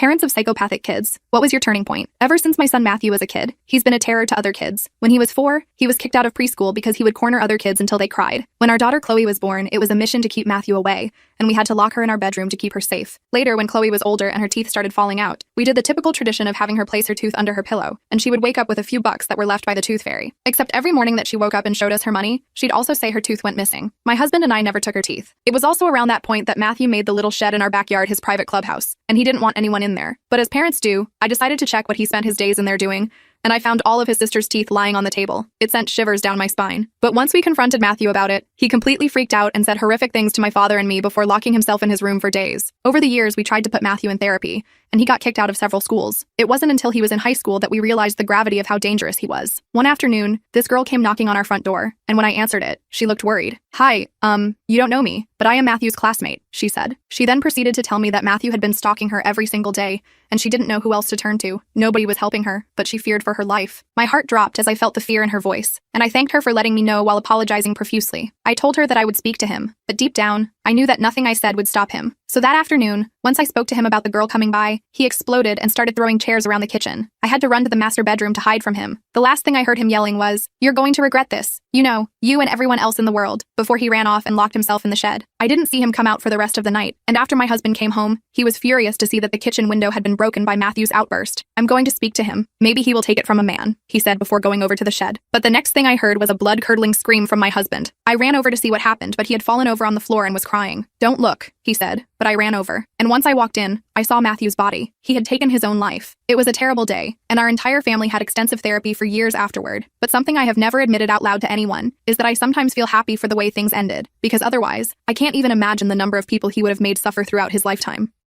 Parents of psychopathic kids, what was your turning point? Ever since my son Matthew was a kid, he's been a terror to other kids. When he was 4, he was kicked out of preschool because he would corner other kids until they cried. When our daughter Chloe was born, it was a mission to keep Matthew away, and we had to lock her in our bedroom to keep her safe. Later, when Chloe was older and her teeth started falling out, we did the typical tradition of having her place her tooth under her pillow, and she would wake up with a few bucks that were left by the tooth fairy. Except every morning that she woke up and showed us her money, she'd also say her tooth went missing. My husband and I never took her teeth. It was also around that point that Matthew made the little shed in our backyard his private clubhouse, and he didn't want anyone in there. But as parents do, I decided to check what he spent his days in there doing, and I found all of his sister's teeth lying on the table. It sent shivers down my spine. But once we confronted Matthew about it, he completely freaked out and said horrific things to my father and me before locking himself in his room for days. Over the years, we tried to put Matthew in therapy, and he got kicked out of several schools. It wasn't until he was in high school that we realized the gravity of how dangerous he was. One afternoon, this girl came knocking on our front door, and when I answered it, she looked worried. "Hi, you don't know me, but I am Matthew's classmate," she said. She then proceeded to tell me that Matthew had been stalking her every single day, and she didn't know who else to turn to. Nobody was helping her, but she feared for her life. My heart dropped as I felt the fear in her voice, and I thanked her for letting me know while apologizing profusely. I told her that I would speak to him, but deep down, I knew that nothing I said would stop him. So that afternoon, once I spoke to him about the girl coming by, he exploded and started throwing chairs around the kitchen. I had to run to the master bedroom to hide from him. The last thing I heard him yelling was, "You're going to regret this. You know, you and everyone else in the world," before he ran off and locked himself in the shed. I didn't see him come out for the rest of the night, and after my husband came home, he was furious to see that the kitchen window had been broken by Matthew's outburst. "I'm going to speak to him. Maybe he will take it from a man," he said before going over to the shed. But the next thing I heard was a blood-curdling scream from my husband. I ran over to see what happened, but he had fallen over on the floor and was crying. "Don't look," he said, but I ran over. And once I walked in, I saw Matthew's body. He had taken his own life. It was a terrible day, and our entire family had extensive therapy for years afterward. But something I have never admitted out loud to anyone is that I sometimes feel happy for the way things ended, because otherwise, I can't even imagine the number of people he would have made suffer throughout his lifetime.